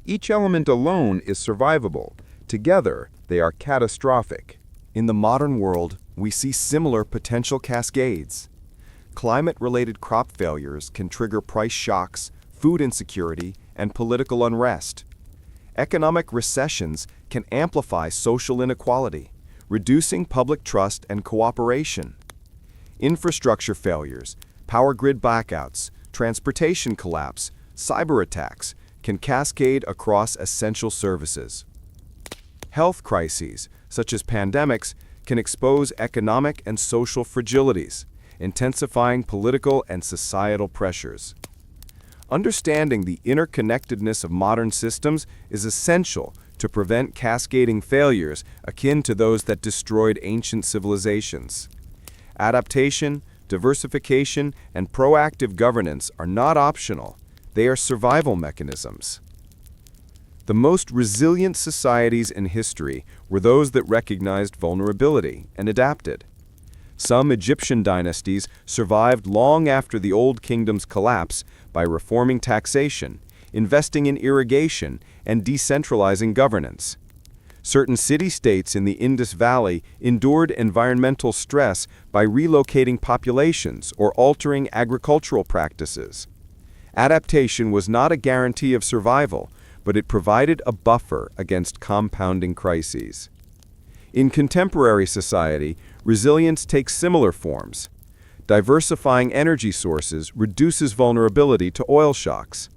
Each element alone is survivable. Together, they are catastrophic.
In the modern world, we see similar potential cascades. Climate-related crop failures can trigger price shocks, food insecurity, and political unrest. Economic recessions can amplify social inequality, reducing public trust and cooperation. Infrastructure failures, power grid blackouts, transportation collapse, cyber attacks can cascade across essential services. Health crises, such as pandemics, can expose economic and social fragilities, intensifying political and societal pressures. Understanding the interconnectedness of modern systems is essential to prevent cascading failures akin to those that destroyed ancient civilizations. Adaptation, diversification, and proactive governance are not optional. They are survival mechanisms. The most resilient societies in history were those that recognized vulnerability and adapted. Some Egyptian dynasties survived long after the Old Kingdom's collapse by reforming taxation, investing in irrigation, and decentralizing governance. Certain city-states in the Indus Valley endured environmental stress by relocating populations or altering agricultural practices. Adaptation was not a guarantee of survival, but it provided a buffer against compounding crises. In contemporary society, resilience takes similar forms. Diversifying energy sources reduces vulnerability to oil shocks.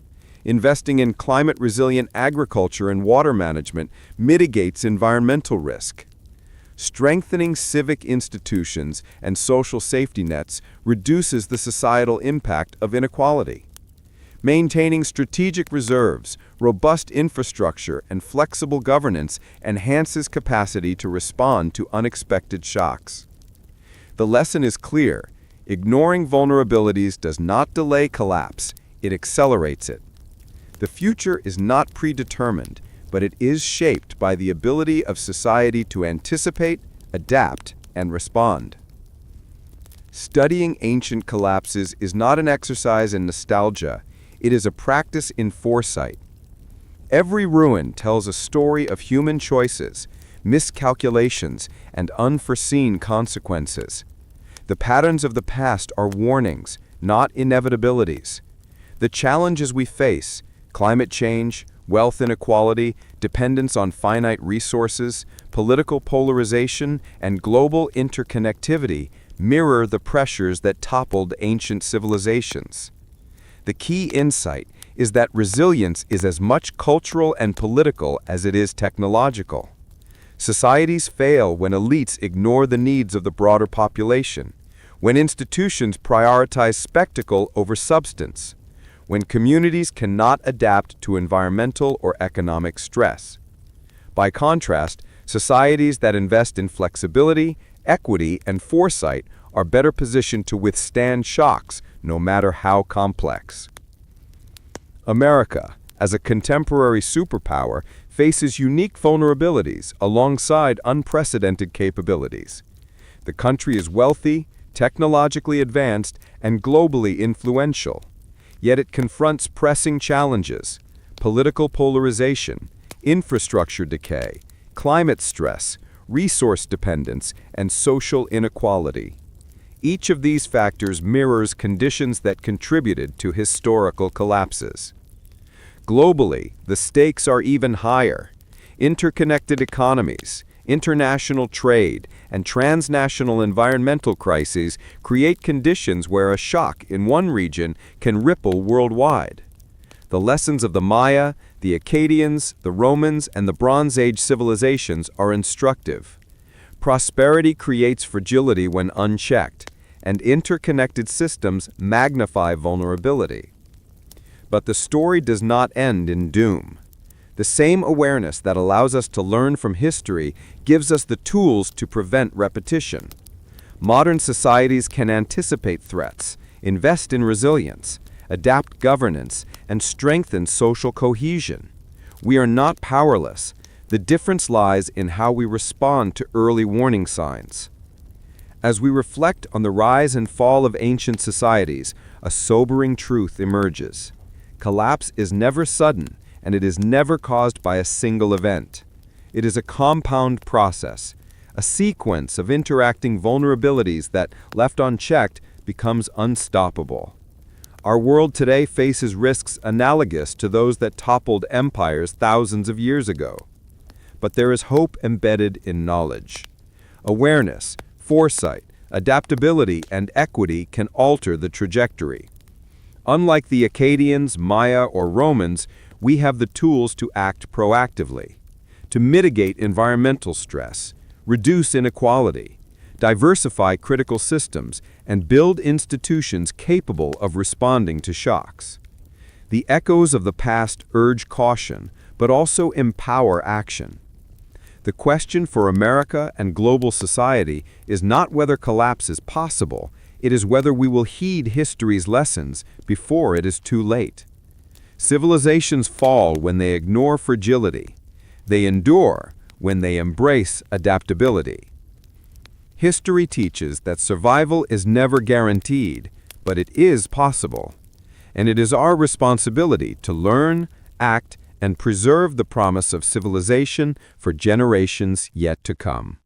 Investing in climate-resilient agriculture and water management mitigates environmental risk. Strengthening civic institutions and social safety nets reduces the societal impact of inequality. Maintaining strategic reserves, robust infrastructure, and flexible governance enhances capacity to respond to unexpected shocks. The lesson is clear. Ignoring vulnerabilities does not delay collapse, it accelerates it. The future is not predetermined, but it is shaped by the ability of society to anticipate, adapt, and respond. Studying ancient collapses is not an exercise in nostalgia. It is a practice in foresight. Every ruin tells a story of human choices, miscalculations, and unforeseen consequences. The patterns of the past are warnings, not inevitabilities. The challenges we face, climate change, wealth inequality, dependence on finite resources, political polarization, and global interconnectivity, mirror the pressures that toppled ancient civilizations. The key insight is that resilience is as much cultural and political as it is technological. Societies fail when elites ignore the needs of the broader population, when institutions prioritize spectacle over substance, when communities cannot adapt to environmental or economic stress. By contrast, societies that invest in flexibility, equity, and foresight are better positioned to withstand shocks, no matter how complex. America, as a contemporary superpower, faces unique vulnerabilities alongside unprecedented capabilities. The country is wealthy, technologically advanced, and globally influential. Yet it confronts pressing challenges: political polarization, infrastructure decay, climate stress, resource dependence, and social inequality. Each of these factors mirrors conditions that contributed to historical collapses. Globally, the stakes are even higher. Interconnected economies,
international trade, and transnational environmental crises create conditions where a shock in one region can ripple worldwide. The lessons of the Maya, the Akkadians, the Romans, and the Bronze Age civilizations are instructive. Prosperity creates fragility when unchecked, and interconnected systems magnify vulnerability. But the story does not end in doom. The same awareness that allows us to learn from history gives us the tools to prevent repetition. Modern societies can anticipate threats, invest in resilience, adapt governance, and strengthen social cohesion. We are not powerless. The difference lies in how we respond to early warning signs. As we reflect on the rise and fall of ancient societies, a sobering truth emerges. Collapse is never sudden, and it is never caused by a single event. It is a compound process, a sequence of interacting vulnerabilities that, left unchecked, becomes unstoppable. Our world today faces risks analogous to those that toppled empires thousands of years ago. But there is hope embedded in knowledge. Awareness, foresight, adaptability, and equity can alter the trajectory. Unlike the Akkadians, Maya, or Romans, we have the tools to act proactively, to mitigate environmental stress, reduce inequality, diversify critical systems, and build institutions capable of responding to shocks. The echoes of the past urge caution, but also empower action. The question for America and global society is not whether collapse is possible, it is whether we will heed history's lessons before it is too late. Civilizations fall when they ignore fragility. They endure when they embrace adaptability. History teaches that survival is never guaranteed, but it is possible. And it is our responsibility to learn, act, and preserve the promise of civilization for generations yet to come.